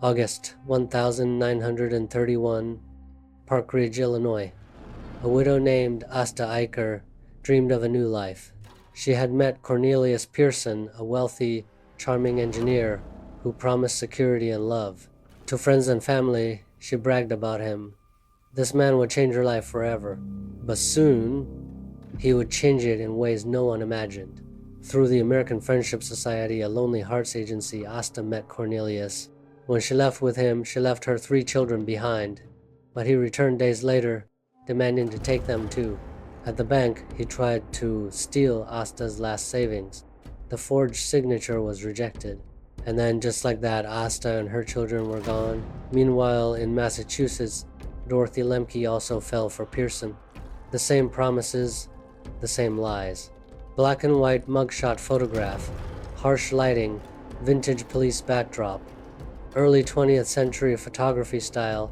August 1931, Park Ridge, Illinois. A widow named Asta Eicher dreamed of a new life. She had met Cornelius Pierson, a wealthy, charming engineer who promised security and love. To friends and family, she bragged about him. This man would change her life forever, but soon he would change it in ways no one imagined. Through the American Friendship Society, a Lonely Hearts agency, Asta met Cornelius. When she left with him, she left her 3 children behind, but he returned days later, demanding to take them too. At the bank, he tried to steal Asta's last savings. The forged signature was rejected. And then, just like that, Asta and her children were gone. Meanwhile, in Massachusetts, Dorothy Lemke also fell for Pierson. The same promises, the same lies. Black and white mugshot photograph, harsh lighting, vintage police backdrop, early 20th century photography style,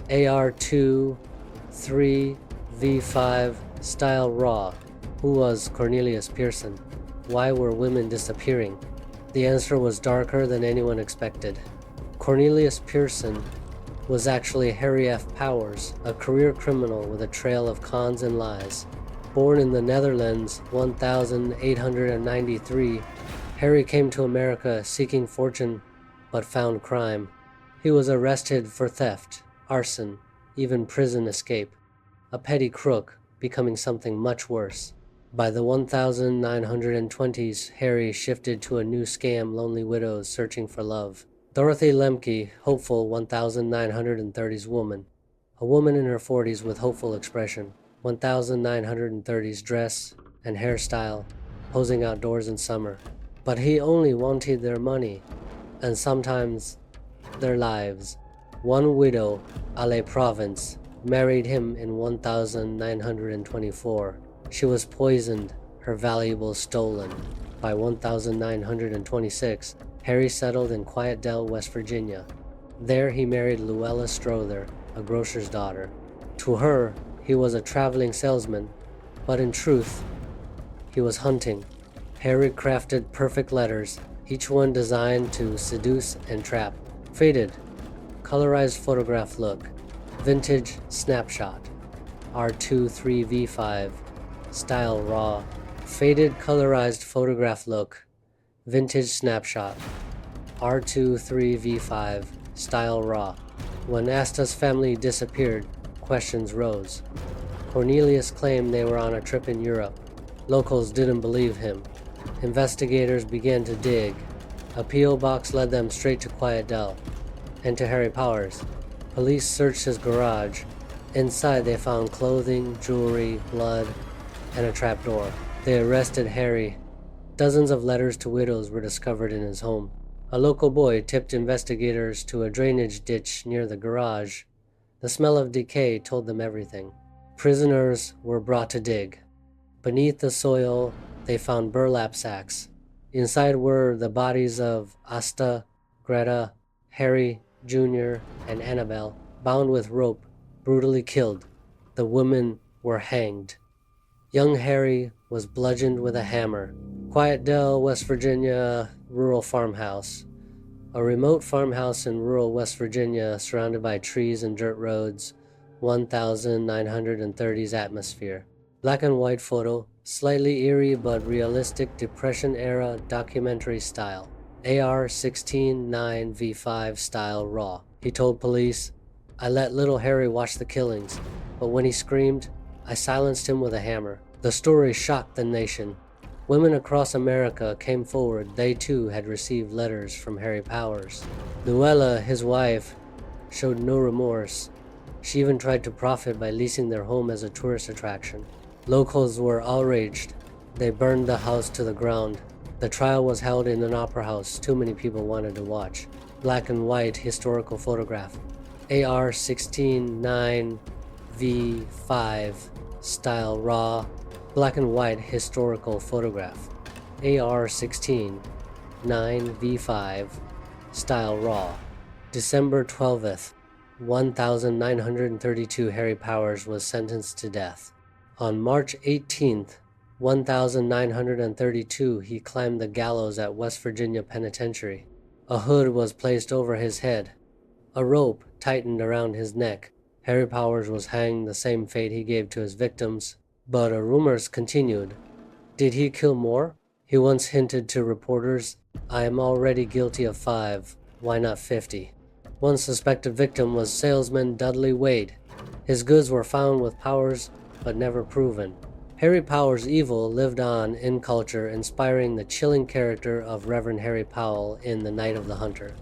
AR2, 3, V5 style raw. Who was Cornelius Pierson? Why were women disappearing? The answer was darker than anyone expected. Cornelius Pierson was actually Harry F. Powers, a career criminal with a trail of cons and lies. Born in the Netherlands 1893, Harry came to America seeking fortune but found crime. He was arrested for theft, arson, even prison escape. A petty crook becoming something much worse. By the 1920s, Harry shifted to a new scam, lonely widows searching for love. Dorothy Lemke, hopeful 1930s woman. A woman in her 40s with hopeful expression. 1930s dress and hairstyle, posing outdoors in summer. But he only wanted their money, and sometimes their lives. One widow, Ale Provence, married him in 1924. She was poisoned, her valuables stolen. By 1926, Harry settled in Quiet Dell, West Virginia. There he married Luella Strother, a grocer's daughter. To her, he was a traveling salesman, but in truth, he was hunting. Harry crafted perfect letters, each one designed to seduce and trap. Faded, colorized photograph look, vintage snapshot, R23V5, style raw. Faded colorized photograph look, vintage snapshot, R23V5, style raw. When Asta's family disappeared, questions rose. Cornelius claimed they were on a trip in Europe. Locals didn't believe him. Investigators began to dig. A P.O. box led them straight to Quiet Dell and to Harry Powers. Police searched his garage. Inside they found clothing, jewelry, blood, and a trapdoor. They arrested Harry. Dozens of letters to widows were discovered in his home. A local boy tipped investigators to a drainage ditch near the garage. The smell of decay told them everything. Prisoners were brought to dig. Beneath the soil, they found burlap sacks. Inside were the bodies of Asta, Greta, Harry Jr., and Annabelle, bound with rope, brutally killed. The women were hanged. Young Harry was bludgeoned with a hammer. Quiet Dell, West Virginia, rural farmhouse. A remote farmhouse in rural West Virginia surrounded by trees and dirt roads, 1930s atmosphere. Black and white photo, slightly eerie but realistic Depression-era documentary style. AR-16-9V5 style raw. He told police, "I let little Harry watch the killings, but when he screamed, I silenced him with a hammer." The story shocked the nation. Women across America came forward. They too had received letters from Harry Powers. Luella, his wife, showed no remorse. She even tried to profit by leasing their home as a tourist attraction. Locals were outraged. They burned the house to the ground. The trial was held in an opera house too many people wanted to watch. Black and white historical photograph. AR-16-9V5 style raw. Black and white historical photograph. AR-16-9V5 style raw. December 12th, 1932, Harry Powers was sentenced to death. On March 18th, 1932, he climbed the gallows at West Virginia Penitentiary. A hood was placed over his head. A rope tightened around his neck. Harry Powers was hanged the same fate he gave to his victims, but rumors continued. Did he kill more? He once hinted to reporters, "I am already guilty of 5, why not 50? One suspected victim was salesman Dudley Wade. His goods were found with Powers, but never proven. Harry Powers' evil lived on in culture, inspiring the chilling character of Reverend Harry Powell in The Night of the Hunter.